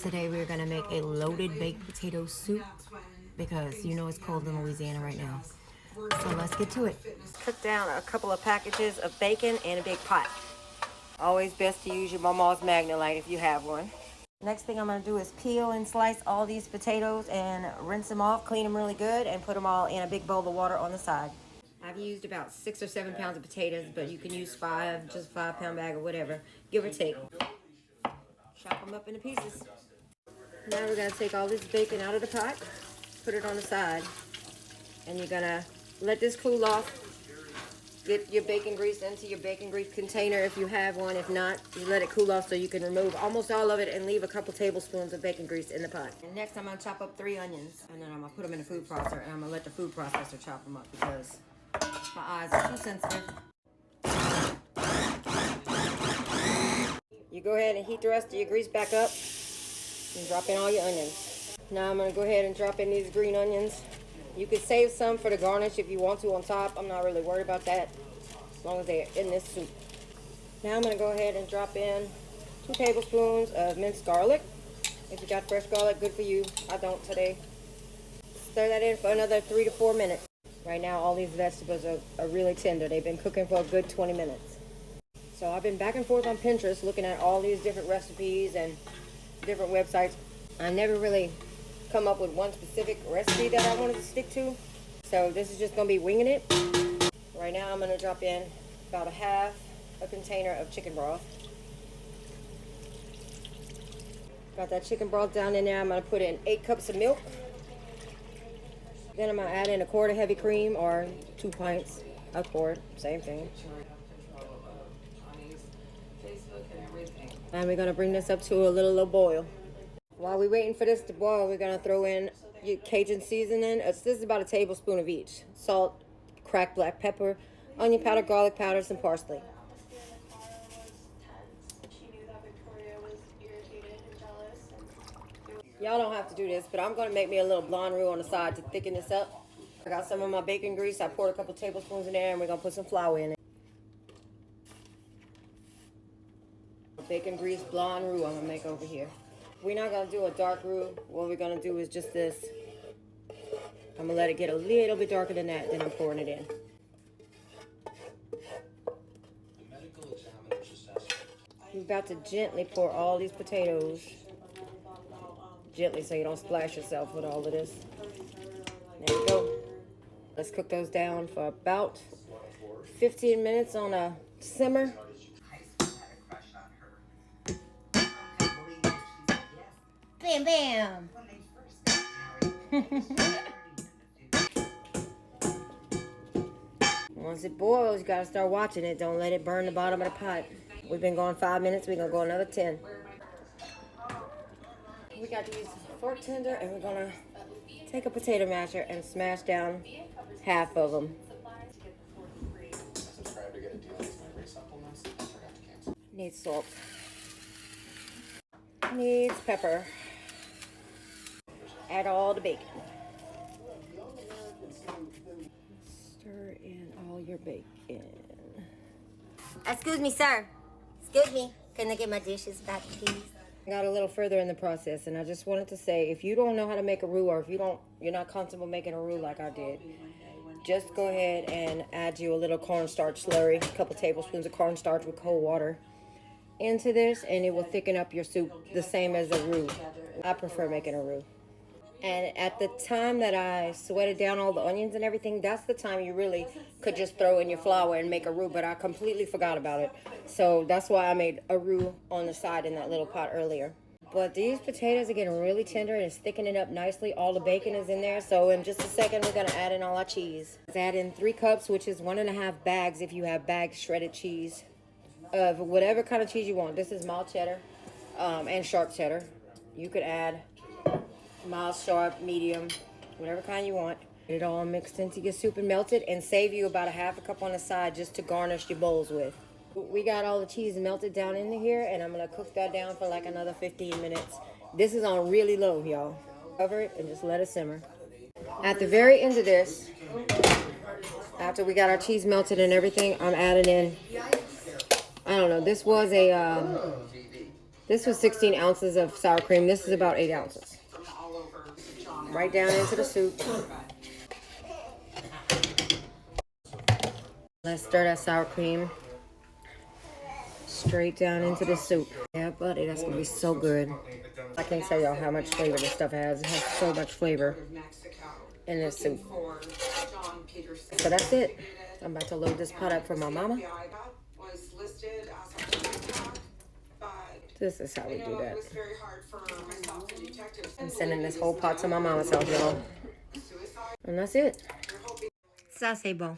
Today we're gonna make a loaded baked potato soup because you know it's cold in Louisiana right now. So let's get to it. Cook down a couple of packages of bacon in a big pot. Always best to use your Mama's Magnalite if you have one. Next thing I'm gonna do is peel and slice all these potatoes and rinse them off, clean them really good, and put them all in a big bowl of water on the side. I've used about 6 or 7 pounds of potatoes, but you can use 5, just 5-pound bag or whatever, give or take. Chop them up into pieces. Now we're going to take all this bacon out of the pot, put it on the side, and you're going to let this cool off. Get your bacon grease into your bacon grease container if you have one. If not, you let it cool off so you can remove almost all of it and leave a couple tablespoons of bacon grease in the pot. And next I'm going to chop up 3 onions, and then I'm going to put them in a food processor, and I'm going to let the food processor chop them up because my eyes are too sensitive. You go ahead and heat the rest of your grease back up. And drop in all your onions. Now I'm going to go ahead and drop in these green onions. You could save some for the garnish if you want to on top. I'm not really worried about that as long as they're in this soup. Now I'm going to go ahead and drop in 2 tablespoons of minced garlic. If you got fresh garlic, good for you. I don't today. Stir that in for another 3 to 4 minutes. Right now all these vegetables are really tender. They've been cooking for a good 20 minutes. So I've been back and forth on Pinterest looking at all these different recipes and different websites. I never really come up with one specific recipe that I wanted to stick to. So this is just going to be winging it. Right now I'm going to drop in about a container of chicken broth. Got that chicken broth down in there. I'm going to put in 8 cups of milk. Then I'm going to add in a quart of heavy cream or 2 pints, a quart, same thing. And we're going to bring this up to a little boil. While we're waiting for this to boil, we're going to throw in your Cajun seasoning. This is about a tablespoon of each. Salt, cracked black pepper, onion powder, garlic powder, some parsley. Y'all don't have to do this, but I'm going to make me a little blonde roux on the side to thicken this up. I got some of my bacon grease. I poured a couple tablespoons in there, and we're going to put some flour in it. Bacon grease blonde roux I'm going to make over here. We're not going to do a dark roux. What we're going to do is just this. I'm going to let it get a little bit darker than that, then I'm pouring it in. You're about to gently pour all these potatoes. Gently so you don't splash yourself with all of this. There you go. Let's cook those down for about 15 minutes on a simmer. Bam, bam. Once it boils, you gotta start watching it. Don't let it burn the bottom of the pot. We've been going 5 minutes. We're gonna go another 10. We got these fork tender, and we're gonna take a potato masher and smash down half of them. Needs salt. Needs pepper. Add all the bacon. Stir in all your bacon. Excuse me, sir. Excuse me. Can I get my dishes back, please? I got a little further in the process, and I just wanted to say, if you don't know how to make a roux, or if you're not comfortable making a roux like I did, just go ahead and add you a little cornstarch slurry, a couple tablespoons of cornstarch with cold water into this, and it will thicken up your soup the same as a roux. I prefer making a roux. And at the time that I sweated down all the onions and everything, that's the time you really could just throw in your flour and make a roux, but I completely forgot about it. So that's why I made a roux on the side in that little pot earlier. But these potatoes are getting really tender and it's thickening up nicely. All the bacon is in there. So in just a second, we're going to add in all our cheese. Let's add in 3 cups, which is 1.5 bags if you have bagged shredded cheese of whatever kind of cheese you want. This is mild cheddar and sharp cheddar. You could add mild, sharp, medium, whatever kind you want. Get it all mixed into your soup and melted, and save you about a half a cup on the side just to garnish your bowls with. We got all the cheese melted down into here, and I'm going to cook that down for like another 15 minutes. This is on really low, y'all. Cover it and just let it simmer. At the very end of this, after we got our cheese melted and everything, I'm adding in, I don't know, this was a This was 16 ounces of sour cream. This is about 8 ounces. Right down into the soup. Let's stir that sour cream straight down into the soup. Yeah, buddy, that's gonna be so good. I can't tell y'all how much flavor this stuff has. It has so much flavor in this soup. So that's it. I'm about to load this pot up for my mama. This is how we do that. I'm sending this whole pot to my mama's house, y'all. And that's it. Ça, c'est bon.